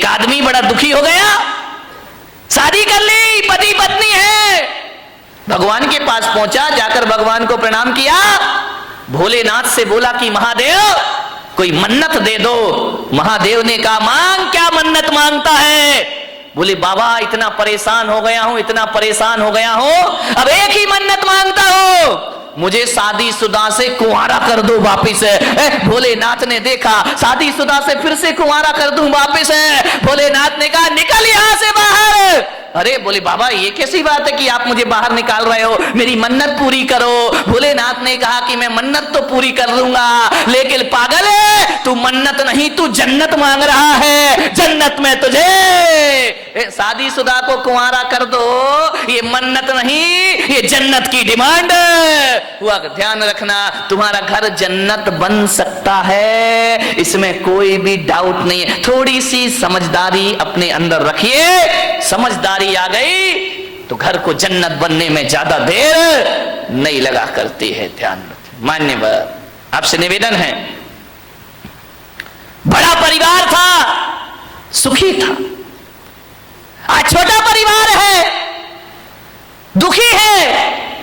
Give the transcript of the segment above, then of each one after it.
एक आदमी बड़ा दुखी हो गया, शादी कर ली, पति पत्नी है, भगवान के पास पहुंचा, जाकर भगवान को प्रणाम किया, भोलेनाथ से बोला कि महादेव कोई मन्नत दे दो। महादेव ने कहा मांग, क्या मन्नत मांगता है? बोले बाबा इतना परेशान हो गया हूं, इतना परेशान हो गया हूं, अब एक ही मन्नत मांगता हूं, मुझे शादीशुदा से कुंवारा कर दो वापिस। भोलेनाथ ने देखा शादीशुदा से फिर से कुंवारा कर दूं वापिस। भोलेनाथ ने कहा निकल यहां से बाहर। अरे बोले बाबा ये कैसी बात है कि आप मुझे बाहर निकाल रहे हो, मेरी मन्नत पूरी करो। भोलेनाथ ने कहा कि मैं मन्नत तो पूरी कर लूंगा, लेकिन पागल है तू, मन्नत नहीं तू जन्नत मांग रहा है, जन्नत में तुझे शादीशुदा को कुंवारा कर दो, ये मन्नत नहीं ये जन्नत की डिमांड हुआ। ध्यान रखना तुम्हारा घर जन्नत बन सकता है, इसमें कोई भी डाउट नहीं है। थोड़ी सी समझदारी अपने अंदर रखिए, समझदारी आ गई तो घर को जन्नत बनने में ज्यादा देर नहीं लगा करती है। ध्यान रखिए। मान्यवर आपसे निवेदन है, बड़ा परिवार था, सुखी था, आज छोटा परिवार है, दुखी है,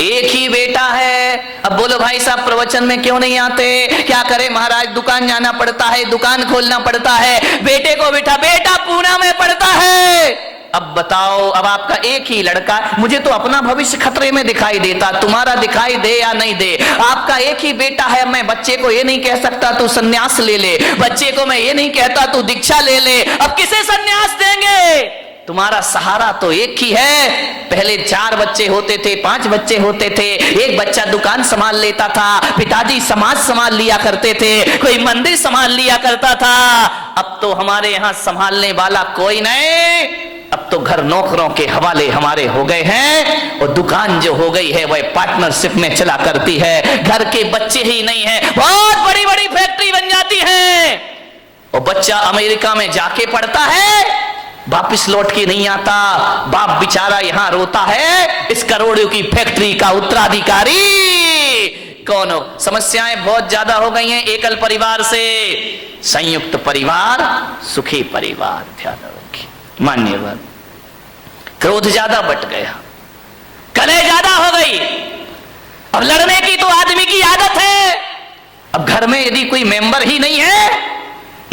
एक ही बेटा है। अब बोलो भाई साहब प्रवचन में क्यों नहीं आते? क्या करें महाराज, दुकान जाना पड़ता है, दुकान खोलना पड़ता है, बेटे को बिठा, बेटा पूना में पड़ता है। अब बताओ, अब आपका एक ही लड़का, मुझे तो अपना भविष्य खतरे में दिखाई देता, तुम्हारा दिखाई दे या नहीं दे, आपका एक ही बेटा है। मैं बच्चे को ये नहीं कह सकता तू सन्यास ले ले, बच्चे को मैं ये नहीं कहता तू दीक्षा ले ले। अब किसे सन्यास देंगे? तुम्हारा सहारा तो एक ही है। पहले 4 बच्चे होते थे, 5 बच्चे होते थे, एक बच्चा दुकान संभाल लेता था, पिताजी समाज संभाल लिया करते थे, कोई मंदिर संभाल लिया करता था। अब तो हमारे यहां संभालने वाला कोई नहीं, अब तो घर नौकरों के हवाले हमारे हो गए हैं, और दुकान जो हो गई है वह पार्टनरशिप में चला करती है। घर के बच्चे ही नहीं है, बहुत बड़ी बड़ी फैक्ट्री बन जाती है, और बच्चा अमेरिका में जाके पढ़ता है, वापिस लौट के नहीं आता, बाप बेचारा यहां रोता है, इस करोड़ों की फैक्ट्री का उत्तराधिकारी कौन हो? समस्याएं बहुत ज्यादा हो गई हैं एकल परिवार से। संयुक्त परिवार सुखी परिवार। ध्यान रखिए। मान्यवर क्रोध ज्यादा बढ़ गया, कलह ज्यादा हो गई, अब लड़ने की तो आदमी की आदत है। अब घर में यदि कोई मेंबर ही नहीं है,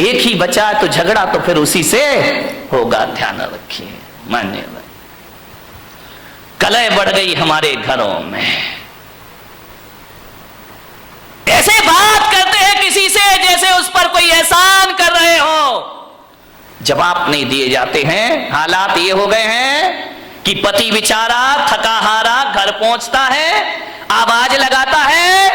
एक ही बचा तो झगड़ा तो फिर उसी से होगा। ध्यान रखिए। मान्यवर कलह बढ़ गई हमारे घरों में, ऐसे बात करते हैं किसी से जैसे उस पर कोई एहसान कर रहे हो, जवाब नहीं दिए जाते हैं। हालात ये हो गए हैं कि पति बेचारा थका हारा घर पहुंचता है, आवाज लगाता है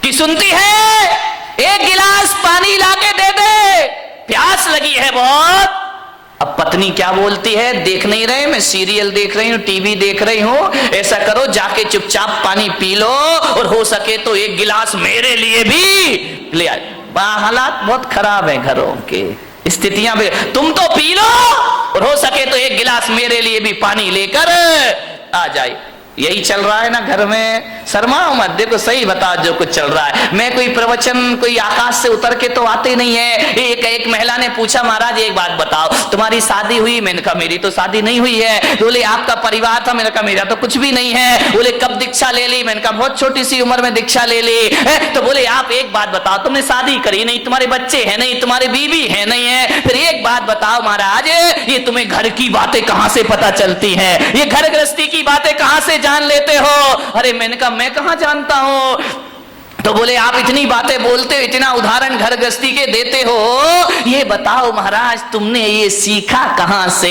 कि सुनती है एक गिलास पानी लाके दे दे, प्यास लगी है बहुत। अब पत्नी क्या बोलती है, देख नहीं रहे मैं सीरियल देख रही हूं, टीवी देख रही हूं, ऐसा करो जाके चुपचाप पानी पी लो, और हो सके तो एक गिलास मेरे लिए भी ले आए। हालात बहुत खराब है घरों के, स्थितियां भी, तुम तो पी लो और हो सके तो एक गिलास मेरे लिए भी पानी लेकर आ जाए। यही चल रहा है ना घर में। शर्माओ मत, देखो सही बताओ जो कुछ चल रहा है। मैं कोई प्रवचन कोई आकाश से उतर के तो आते नहीं है। एक महिला ने पूछा महाराज एक बात बताओ, तुम्हारी शादी हुई? मैंने कहा मेरी तो शादी नहीं हुई है। बोले आपका परिवार था? मैंने कहा मेरा तो कुछ भी नहीं है। बोले कब दीक्षा ले ली? मैंने कहा बहुत छोटी सी उम्र में दीक्षा ले ली। तो बोले आप एक बात बताओ, तुमने शादी करी नहीं, तुम्हारे बच्चे हैं नहीं, तुम्हारे बीवी है नहीं है, फिर एक बात बताओ महाराज, ये तुम्हें घर की बातें कहां से पता चलती हैं? ये घर गृहस्थी की बातें कहां से जान लेते हो? अरे मैंने कहा मैं कहां जानता हूं। तो बोले आप इतनी बातें बोलते हो, इतना उदाहरण घर गृहस्थी के देते हो, ये बताओ महाराज तुमने ये सीखा कहां से?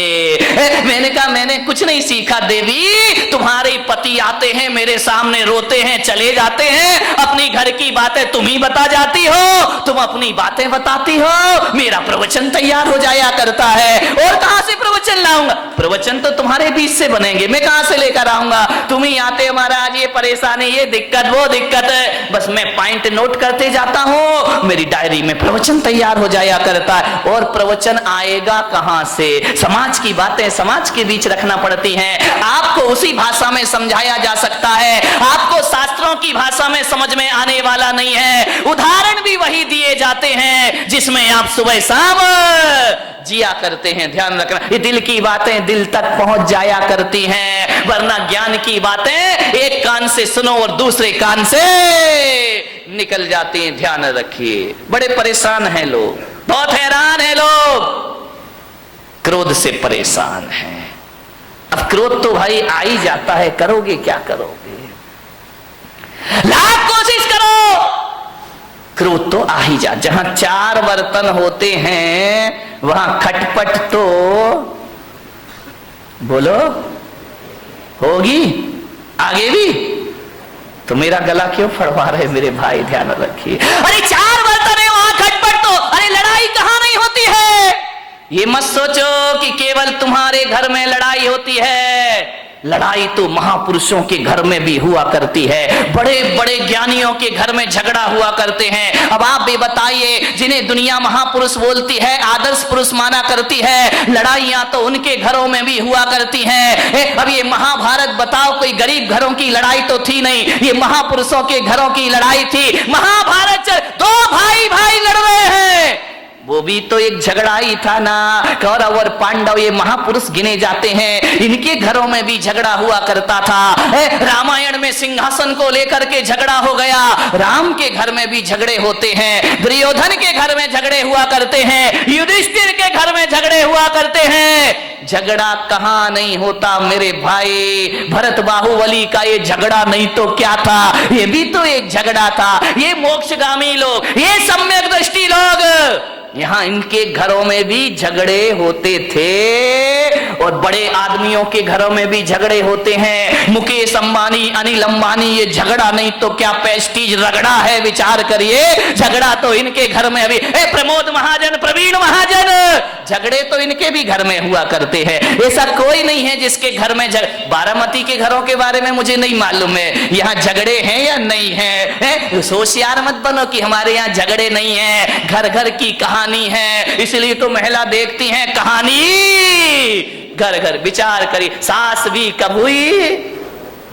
मैंने कहा मैंने कुछ नहीं सीखा देवी, तुम्हारे पति आते हैं मेरे सामने, रोते हैं चले जाते हैं, अपनी घर की बातें तुम ही बता जाती हो, तुम अपनी बातें बताती हो, मेरा प्रवचन तैयार हो जाया करता है। और कहां से प्रवचन लाऊंगा? प्रवचन तो तुम्हारे बीच से बनेंगे, मैं कहां से लेकर आऊंगा? तुम ही आते हो महाराज, ये परेशानी, ये दिक्कत, वो दिक्कत, बस मैं पॉइंट नोट करते जाता हूं, मेरी डायरी में प्रवचन तैयार हो जाया करता है। और प्रवचन आएगा कहां से? समाज की बातें समाज के बीच रखना पड़ती हैं। आपको उसी भाषा में समझाया जा सकता है, आपको शास्त्रों की भाषा में समझ में आने वाला नहीं है। उदाहरण भी वही दिए जाते हैं जिसमें आप सुबह शाम जिया करते हैं। ध्यान रखना, ये दिल की बातें दिल तक पहुंच जाया करती हैं, वरना ज्ञान की बातें एक कान से सुनो और दूसरे कान से निकल जाती हैं। ध्यान रखिए, बड़े परेशान हैं लोग, बहुत हैरान हैं लोग, क्रोध से परेशान हैं। अब क्रोध तो भाई आ ही जाता है, करोगे क्या करोगे, लाख कोशिश करो, क्रोध तो आ ही जा। जहां 4 बर्तन होते हैं वहां खटपट तो बोलो होगी, आगे भी। तो मेरा गला क्यों फड़वा रहे मेरे भाई, ध्यान रखिए। अरे 4 बर्तन है वहां खटपट तो, अरे लड़ाई कहां नहीं होती है। ये मत सोचो कि केवल तुम्हारे घर में लड़ाई होती है, लड़ाई तो महापुरुषों के घर में भी हुआ करती है, बड़े बड़े ज्ञानियों के घर में झगड़ा हुआ करते हैं। अब आप भी बताइए, जिन्हें दुनिया महापुरुष बोलती है, आदर्श पुरुष माना करती है, लड़ाइयां तो उनके घरों में भी हुआ करती हैं। अब ये महाभारत बताओ, कोई गरीब घरों की लड़ाई तो थी नहीं, ये महापुरुषों के घरों की लड़ाई थी। महाभारत 2 भाई भाई लड़ रहे हैं, वो भी तो एक झगड़ा ही था ना। कौरव और पांडव ये महापुरुष गिने जाते हैं, इनके घरों में भी झगड़ा हुआ करता था। रामायण में सिंहासन को लेकर के झगड़ा हो गया, राम के घर में भी झगड़े होते हैं, दुर्योधन के घर में झगड़े हुआ करते हैं, युधिष्ठिर के घर में झगड़े हुआ करते हैं। झगड़ा कहां नहीं होता मेरे भाई, भरत बाहुबली का ये झगड़ा नहीं तो क्या था, ये भी तो एक झगड़ा था। ये मोक्षगामी लोग, ये सम्यक दृष्टि लोग, यहां इनके घरों में भी झगड़े होते थे और बड़े आदमियों के घरों में भी झगड़े होते हैं। मुकेश अंबानी, अनिल अंबानी, ये झगड़ा नहीं तो क्या पेस्टीज रगड़ा है, विचार करिए। झगड़ा तो इनके घर में अभी, प्रमोद महाजन, प्रवीण महाजन, झगड़े तो इनके भी घर में हुआ करते हैं। ऐसा कोई नहीं है जिसके घर में बारामती के घरों के बारे में मुझे नहीं मालूम है, यहाँ झगड़े हैं या नहीं है। होशियार मत बनो कि हमारे यहाँ झगड़े नहीं है, घर घर की कहानी है, इसलिए तो महिला देखती हैं कहानी घर घर। विचार करी, सास भी कब हुई,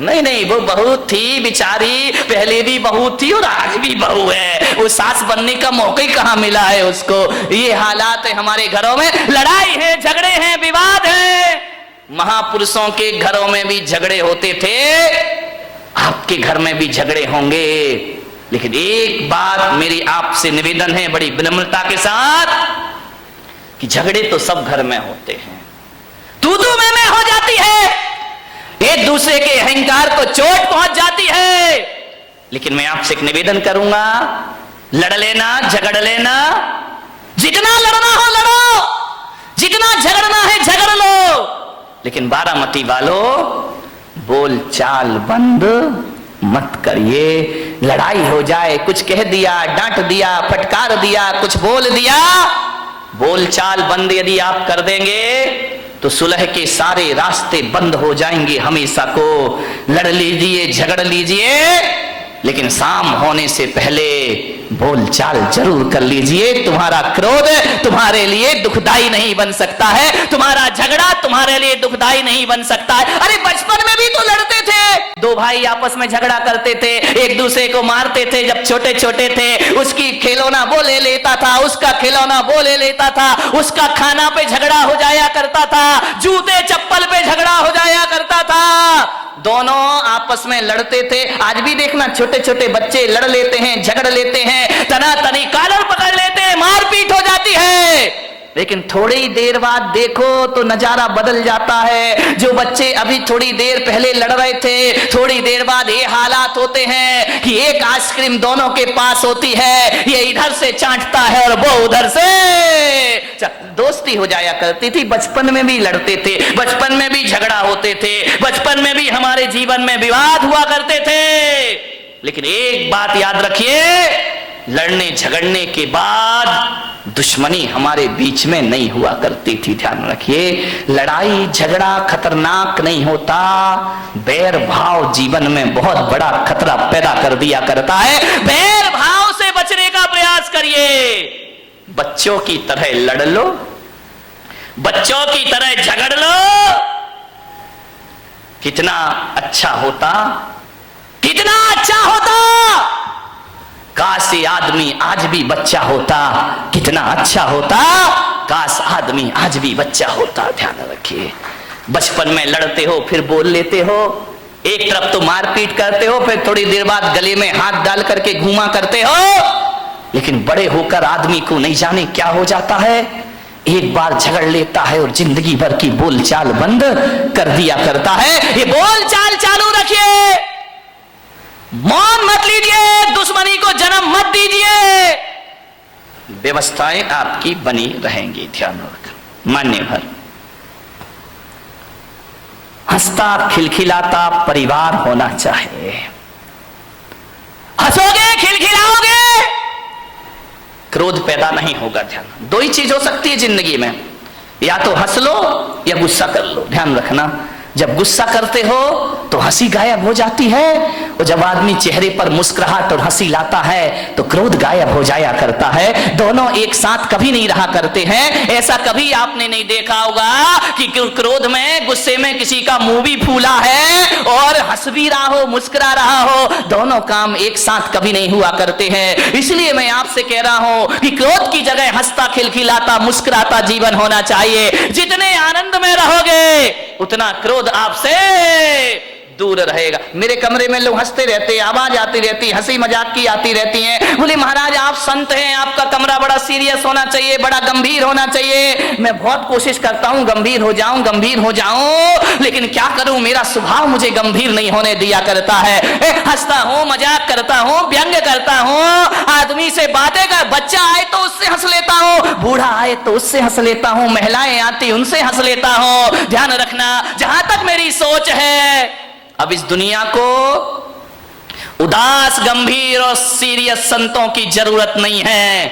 नहीं नहीं, वो बहू थी बेचारी, पहले भी बहू थी और आज भी बहू है, वो सास बनने का मौका ही कहां मिला है उसको। ये हालात है हमारे घरों में, लड़ाई है, झगड़े हैं, विवाद है। महापुरुषों के घरों में भी झगड़े होते थे, आपके घर में भी झगड़े होंगे। लेकिन एक बात मेरी आपसे निवेदन है बड़ी विनम्रता के साथ, कि झगड़े तो सब घर में होते हैं, तू मैं हो जाती है, एक दूसरे के अहंकार को चोट पहुंच जाती है। लेकिन मैं आपसे एक निवेदन करूंगा, लड़ लेना, झगड़ लेना, जितना लड़ना हो लड़ो, जितना झगड़ना है झगड़ लो, लेकिन बारामती वालों बोल चाल बंद मत करिए। लड़ाई हो जाए, कुछ कह दिया, डांट दिया, फटकार दिया, कुछ बोल दिया, बोल चाल बंद यदि आप कर देंगे तो सुलह के सारे रास्ते बंद हो जाएंगे हमेशा को। लड़ लीजिए, झगड़ लीजिए, लेकिन शाम होने से पहले बोल चाल जरूर कर लीजिए। तुम्हारा क्रोध तुम्हारे लिए दुखदाई नहीं बन सकता है, तुम्हारा झगड़ा तुम्हारे लिए दुखदाई नहीं बन सकता है। अरे बचपन में भी तो लड़ते थे, 2 भाई आपस में झगड़ा करते थे, एक दूसरे को मारते थे जब छोटे छोटे थे। उसकी खिलौना वो ले लेता था, उसका खिलौना वो ले लेता था, उसका खाना पे झगड़ा हो जाया करता था, जूते चप्पल पे झगड़ा हो जाया करता था, दोनों आपस में लड़ते थे। आज भी देखना छोटे छोटे बच्चे लड़ लेते हैं, झगड़ लेते हैं, तना तनी कॉलर पकड़ लेते हैं, मारपीट हो जाती है। लेकिन थोड़ी देर बाद देखो तो नजारा बदल जाता है। जो बच्चे अभी थोड़ी देर पहले लड़ रहे थे, थोड़ी देर बाद ये हालात होते हैं कि एक आइसक्रीम दोनों के पास होती है, ये इधर से चाटता है और वो उधर से। दोस्ती हो जाया करती थी, बचपन में भी लड़ते थे, बचपन में भी झगड़ा होते थे, बचपन में भी हमारे जीवन में विवाद हुआ करते थे। लेकिन एक बात याद रखिए, लड़ने झगड़ने के बाद दुश्मनी हमारे बीच में नहीं हुआ करती थी। ध्यान रखिए, लड़ाई झगड़ा खतरनाक नहीं होता, बैर भाव जीवन में बहुत बड़ा खतरा पैदा कर दिया करता है। बैर भाव से बचने का प्रयास करिए, बच्चों की तरह लड़ लो, बच्चों की तरह झगड़ लो, कितना अच्छा होता, कितना अच्छा होता। काश ये आदमी आज भी बच्चा होता, कितना अच्छा होता। काश आदमी आज भी बच्चा होता। ध्यान रखिए, बचपन में लड़ते हो, फिर बोल लेते हो, एक तरफ तो मारपीट करते हो, फिर थोड़ी देर बाद गले में हाथ डाल करके घूमा करते हो, लेकिन बड़े होकर आदमी को नहीं जाने क्या हो जाता है, एक बार झगड़ लेता है और जिंदगी भर की बोलचाल बंद कर दिया करता है। ये बोलचाल चालू रखिए, मौन मत लीजिए, दुश्मनी को जन्म मत दीजिए, व्यवस्थाएं आपकी बनी रहेंगी। ध्यान रखना। मान्य भर हंसता खिलखिलाता परिवार होना चाहिए। हंसोगे, खिलखिलाओगे, क्रोध पैदा नहीं होगा। ध्यान, दो ही चीज हो सकती है जिंदगी में, या तो हंस लो या गुस्सा कर लो। ध्यान रखना, जब गुस्सा करते हो तो हंसी गायब हो जाती है, और जब आदमी चेहरे पर मुस्कुराहट और हंसी लाता है तो क्रोध गायब हो जाया करता है। दोनों एक साथ कभी नहीं रहा करते हैं। ऐसा कभी आपने नहीं देखा होगा कि क्रोध में, गुस्से में किसी का मुंह भी फूला है और हंस भी रहा हो, मुस्कुरा रहा हो। दोनों काम एक साथ कभी नहीं हुआ करते हैं। इसलिए मैं आपसे कह रहा हूं कि क्रोध की जगह हंसता खिलखिलाता मुस्कुराता जीवन होना चाहिए। जितने आनंद में रहोगे उतना क्रोध आपसे दूर रहेगा। मेरे कमरे में लोग हंसते रहते हैं, आवाज आती रहती, हंसी मजाक की आती रहती है। बोले महाराज आप संत हैं, आपका कमरा बड़ा सीरियस होना चाहिए, बड़ा गंभीर होना चाहिए। मैं बहुत कोशिश करता हूं गंभीर हो जाऊं, गंभीर हो जाऊं, लेकिन क्या करूं, मेरा स्वभाव मुझे गंभीर नहीं होने दिया करता है। हंसता हूं, मजाक करता हूं, व्यंग करता हूं, आदमी से बातें कर, बच्चा आए तो उससे हंस लेता हूं, बूढ़ा आए तो उससे हंस लेता हूं, महिलाएं आती उनसे हंस लेता हूं। ध्यान रखना, जहां तक मेरी सोच है, अब इस दुनिया को उदास, गंभीर और सीरियस संतों की जरूरत नहीं है।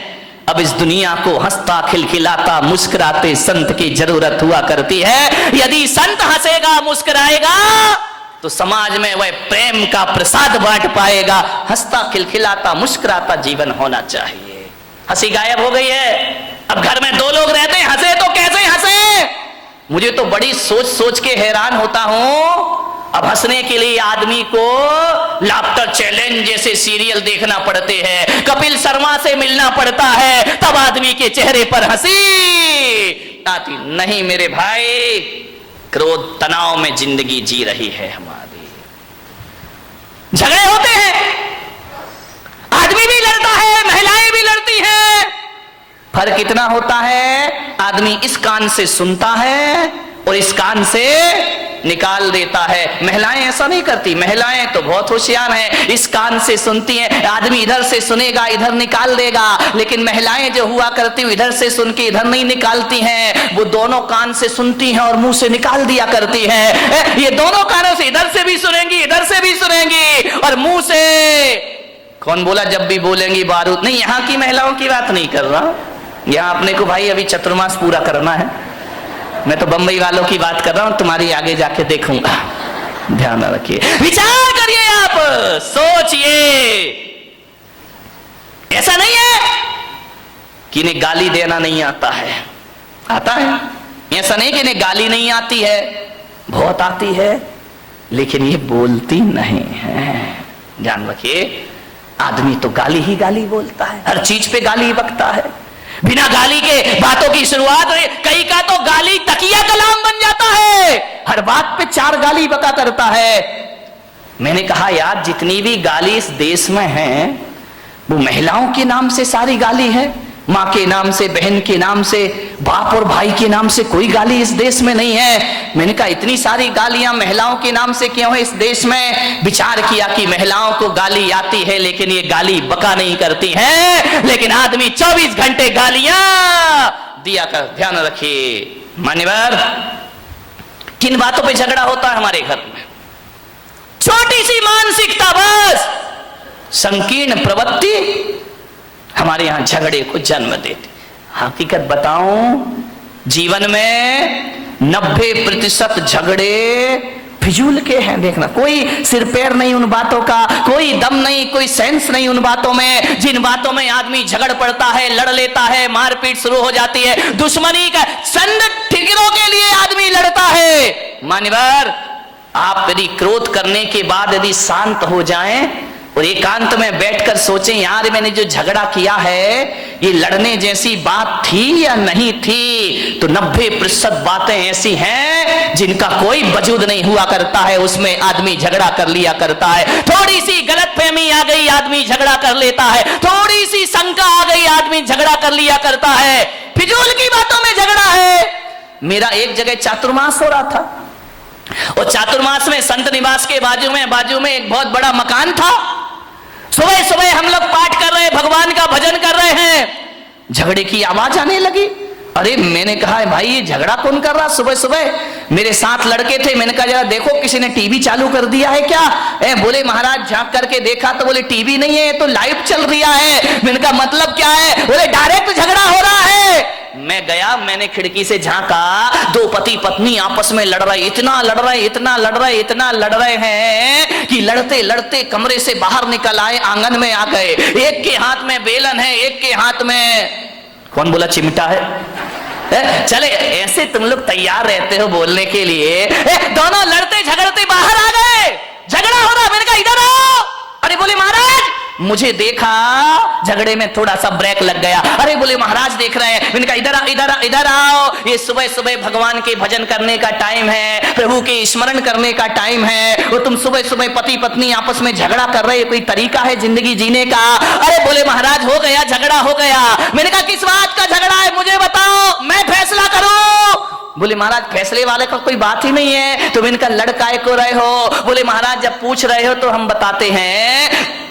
अब इस दुनिया को हंसता खिलखिलाता मुस्कुराते संत की जरूरत हुआ करती है। यदि संत हंसेगा, मुस्कुराएगा तो समाज में वह प्रेम का प्रसाद बांट पाएगा। हंसता खिलखिलाता मुस्कुराता जीवन होना चाहिए। हंसी गायब हो गई है। अब घर में दो लोग रहते हैं, हंसे तो कैसे हंसे? मुझे तो बड़ी सोच सोच के हैरान होता हूं। अब हंसने के लिए आदमी को लाफ्टर चैलेंज जैसे सीरियल देखना पड़ते हैं, कपिल शर्मा से मिलना पड़ता है, तब आदमी के चेहरे पर हंसी आती। नहीं मेरे भाई, क्रोध तनाव में जिंदगी जी रही है हमारी। झगड़े होते हैं, आदमी भी लड़ता है, महिलाएं भी लड़ती हैं। फर्क इतना होता है, आदमी इस कान से सुनता है और इस कान से निकाल देता है। महिलाएं ऐसा नहीं करती, महिलाएं तो बहुत होशियार हैं, इस कान से सुनती हैं। आदमी इधर से सुनेगा, इधर निकाल देगा, लेकिन महिलाएं जो हुआ करती हैं इधर से सुन के इधर नहीं निकालती हैं, वो दोनों कान से सुनती हैं और मुंह से निकाल दिया करती हैं। ये दोनों कानों से, इधर से भी सुनेंगी, इधर से भी सुनेंगी, और मुंह से। कौन बोला जब भी बोलेंगी बारूद? नहीं, यहाँ की महिलाओं की बात नहीं कर रहा, यहाँ अपने को भाई अभी चतुर्मास पूरा करना है। मैं तो बंबई वालों की बात कर रहा हूं, तुम्हारी आगे जाके देखूंगा। ध्यान रखिए, विचार करिए, आप सोचिए। ऐसा नहीं है कि इन्हें गाली देना नहीं आता है, आता है। ऐसा नहीं कि इन्हें गाली नहीं आती है, बहुत आती है, लेकिन ये बोलती नहीं है। ध्यान रखिए, आदमी तो गाली ही गाली बोलता है, हर चीज पे गाली बकता है। बिना गाली के बातों की शुरुआत, कई का तो गाली तकिया कलाम बन जाता है, हर बात पे 4 गाली बका करता है। मैंने कहा यार, जितनी भी गाली इस देश में है वो महिलाओं के नाम से सारी गाली है। माँ के नाम से, बहन के नाम से, बाप और भाई के नाम से कोई गाली इस देश में नहीं है। मैंने कहा इतनी सारी गालियां महिलाओं के नाम से क्यों है इस देश में? विचार किया कि महिलाओं को गाली आती है, लेकिन ये गाली बका नहीं करती है, लेकिन आदमी 24 घंटे गालियां दिया कर। ध्यान रखिए मान्यवर, किन बातों पे झगड़ा होता है हमारे घर में? छोटी सी मानसिकता, बस संकीर्ण प्रवृत्ति हमारे यहां झगड़े को जन्म देती। हकीकत बताऊं, जीवन में 90% झगड़े फिजूल के हैं। देखना, कोई सिर पैर नहीं उन बातों का, कोई दम नहीं, कोई सेंस नहीं उन बातों में। जिन बातों में आदमी झगड़ पड़ता है, लड़ लेता है, मारपीट शुरू हो जाती है, दुश्मनी का चंद ठिकरों के लिए आदमी लड़ता है। मान्यवर, आप यदि क्रोध करने के बाद यदि शांत हो जाएं और एकांत में बैठकर सोचें, यार मैंने जो झगड़ा किया है ये लड़ने जैसी बात थी या नहीं थी? तो 90% बातें ऐसी हैं जिनका कोई वजूद नहीं हुआ करता है, उसमें आदमी झगड़ा कर लिया करता है। थोड़ी सी गलतफहमी आ गई, आदमी झगड़ा कर लेता है। थोड़ी सी शंका आ गई, आदमी झगड़ा कर लिया करता है। फिजूल की बातों में झगड़ा है। मेरा एक जगह चातुर्मास हो रहा था और चातुर्मास में संत निवास के बाजू में एक बहुत बड़ा मकान था। सुबह सुबह हम लोग पाठ कर रहे हैं, भगवान का भजन कर रहे हैं, झगड़े की आवाज आने लगी। अरे मैंने कहा भाई ये झगड़ा कौन कर रहा सुबह सुबह? मेरे साथ लड़के थे, मैंने कहा जरा देखो किसी ने टीवी चालू कर दिया है क्या? बोले महाराज झांक करके देखा तो बोले टीवी नहीं है, तो लाइव चल रहा है। मैंने कहा मतलब क्या है? बोले डायरेक्ट झगड़ा हो रहा है। मैं गया, मैंने खिड़की से झांका, दो पति पत्नी आपस में लड़ रहे, इतना लड़ रहे हैं कि लड़ते लड़ते कमरे से बाहर निकल आए, आंगन में आ गए। एक के हाथ में बेलन है, एक के हाथ में कौन बोला चिमटा है। चले ऐसे तुम लोग तैयार रहते हो बोलने के लिए। दोनों लड़ते झगड़ते बाहर आ गए, झगड़ा हो रहा। मैंने कहा इधर आओ। अरे बोले महाराज, मुझे देखा, झगड़े में थोड़ा सा ब्रेक लग गया। अरे बोले महाराज देख रहे हैं। मैंने कहा इधर आओ, ये सुबह सुबह भगवान के भजन करने का टाइम है, प्रभु के स्मरण करने का टाइम है, और तुम सुबह सुबह पति पत्नी आपस में झगड़ा कर रहे, कोई तरीका है जिंदगी जीने का? अरे बोले महाराज हो गया, झगड़ा हो गया। मैंने कहा किस बात का झगड़ा है मुझे बताओ, मैं फैसला करूं। बोले महाराज फैसले वाले का कोई बात ही नहीं है। तो मैंने कहा लड़काए को रहे हो? बोले महाराज जब पूछ रहे हो तो हम बताते हैं,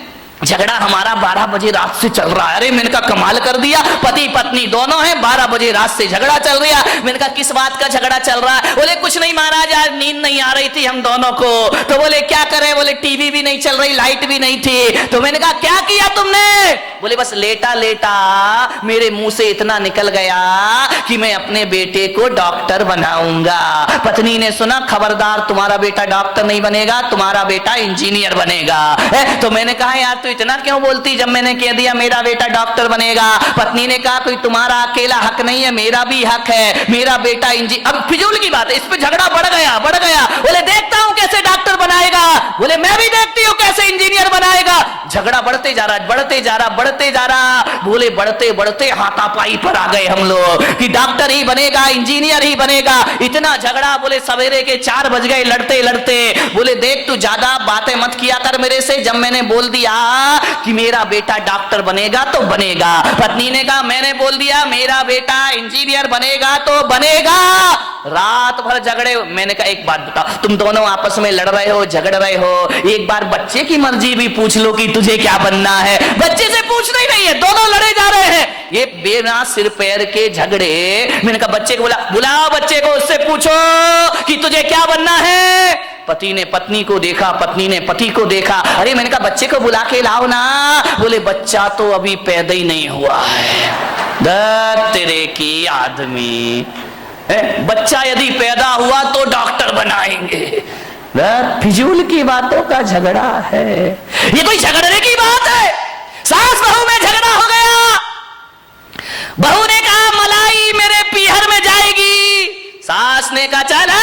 झगड़ा हमारा 12 बजे रात से चल रहा है। अरे मैंने कहा कमाल कर दिया, पति पत्नी दोनों हैं, 12 बजे रात से झगड़ा चल रहा है। मैंने कहा किस बात का झगड़ा चल रहा है? बोले कुछ नहीं महाराज, आज नींद नहीं आ रही थी हम दोनों को। तो बोले क्या करे? बोले टीवी भी नहीं चल रही, लाइट भी नहीं थी। तो मैंने कहा क्या किया तुमने? बोले बस लेटा लेटा मेरे मुंह से इतना निकल गया कि मैं अपने बेटे को डॉक्टर बनाऊंगा। पत्नी ने सुना, खबरदार तुम्हारा बेटा डॉक्टर नहीं बनेगा, तुम्हारा बेटा इंजीनियर बनेगा। तो मैंने कहा यार तू इतना क्यों बोलती जब मैंने कह दिया मेरा बेटा डॉक्टर बनेगा? पत्नी ने कहा कोई तुम्हारा अकेला हक नहीं है, मेरा भी हक है, मेरा बेटा अब फिजूल की बात है, इस पे झगड़ा बढ़ गया। बोले देखता हूं कैसे डॉक्टर बनाएगा। बोले मैं भी देखती हूं कैसे इंजीनियर बनाएगा। झगड़ा बढ़ते जा रहा। बोले बढ़ते बढ़ते हाथापाई पर आ गए हम लोग कि डॉक्टर ही बनेगा, इंजीनियर ही बनेगा। इतना झगड़ा, बोले सवेरे के 4 बज गए लड़ते लड़ते। बोले देख तू ज्यादा बातें मत किया कर मेरे से, जब मैंने बोल दिया कि मेरा बेटा डॉक्टर बनेगा तो बनेगा। पत्नी ने कहा मैंने बोल दिया मेरा बेटा इंजीनियर बनेगा तो बनेगा। रात भर झगड़े। मैंने कहा एक बात बताओ, तुम दोनों आपस में लड़ रहे हो, झगड़ रहे हो, एक बार बच्चे की मर्जी भी पूछ लो कि तुझे क्या बनना है। बच्चे से पूछना ही नहीं है, दोनों लड़े जा रहे हैं, ये बिना सिर पैर के झगड़े। मैंने कहा बच्चे को बुलाओ बच्चे को, उससे पूछो कि तुझे क्या बनना है। पति ने पत्नी को देखा, पत्नी ने पति को देखा। अरे मैंने कहा बच्चे को बुला के लाओ ना। बोले बच्चा तो अभी पैदा ही नहीं हुआ है। तेरे की आदमी, बच्चा यदि पैदा हुआ तो डॉक्टर बनाएंगे। फिजूल की बातों का झगड़ा है, ये कोई झगड़ने की बात है? सास बहू में झगड़ा हो गया। बहू ने कहा मलाई मेरे पीहर में जाएगी, सास ने कहा चल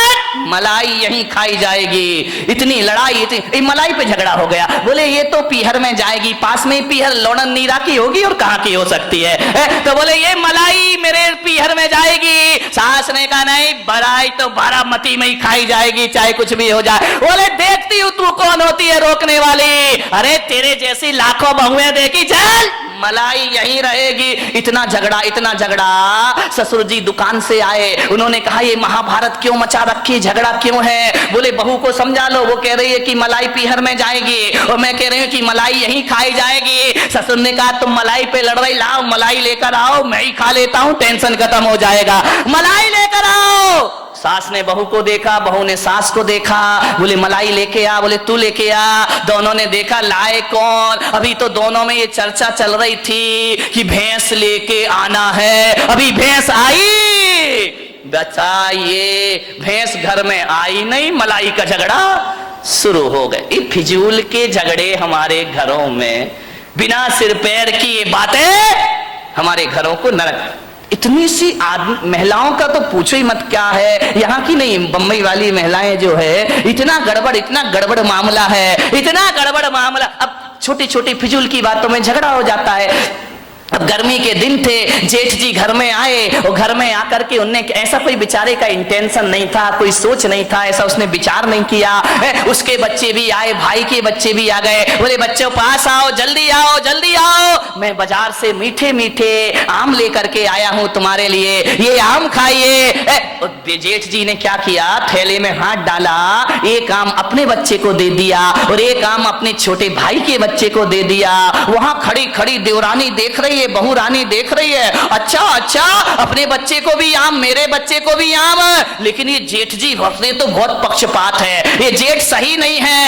मलाई यहीं खाई जाएगी। इतनी लड़ाई, इतनी मलाई पे झगड़ा हो गया। बोले ये तो पीहर में जाएगी, पास में पीहर लोणन नीरा की होगी और कहां की हो सकती है। तो बोले ये मलाई मेरे पीहर में जाएगी। सास ने कहा नहीं, बड़ाई तो बारामती में ही खाई जाएगी, चाहे कुछ भी हो जाए। बोले देखती हूं तू कौन होती है रोकने वाली, अरे तेरे जैसी लाखों बहुएं देखी, चल मलाई यहीं रहेगी। इतना झगड़ा। ससुर जी दुकान से आए, उन्होंने कहा ये महाभारत क्यों मचा रखी, झगड़ा क्यों है? बोले बहू को समझा लो, वो कह रही है कि मलाई पीहर में जाएगी और मैं कह रही हूँ कि मलाई यहीं खाई जाएगी। ससुर ने कहा तुम मलाई पे लड़ रही, लाओ मलाई लेकर आओ, मैं ही खा लेता हूँ, टेंशन खत्म हो जाएगा, मलाई लेकर आओ। सास ने बहू को देखा, बहू ने सास को देखा। बोले मलाई लेके आ, बोले तू लेके आ। दोनों ने देखा लाए कौन। अभी तो दोनों में ये चर्चा चल रही थी कि भैंस लेके आना है। अभी भैंस आई, बताइए भैंस घर में आई नहीं, मलाई का झगड़ा शुरू हो गए। फिजूल के झगड़े हमारे घरों में, बिना सिर पैर की ये बातें हमारे घरों को नरक। इतनी सी महिलाओं का तो पूछो ही मत क्या है, यहाँ की नहीं बम्बई वाली महिलाएं जो है, इतना गड़बड़ मामला है, इतना गड़बड़ मामला। अब छोटी छोटी फिजूल की बातों में झगड़ा हो जाता है। अब गर्मी के दिन थे, जेठ जी घर में आए और घर में आकर के उनने ऐसा कोई बेचारे का इंटेंशन नहीं था, कोई सोच नहीं था, ऐसा उसने विचार नहीं किया। उसके बच्चे भी आए, भाई के बच्चे भी आ गए, बोले बच्चों पास आओ, जल्दी आओ, जल्दी आओ, मैं बाजार से मीठे मीठे आम लेकर के आया हूं तुम्हारे लिए, ये आम खाइए। जेठ जी ने क्या किया, थैले में हाथ डाला, एक आम अपने बच्चे को दे दिया और एक आम अपने छोटे भाई के बच्चे को दे दिया। वहां खड़ी खड़ी देवरानी देख रही है, बहू रानी देख रही है, अच्छा अच्छा अपने बच्चे को भी आम, मेरे बच्चे को भी आम। लेकिन ये जेठ जी भरते तो बहुत पक्षपात है, ये जेठ सही नहीं है।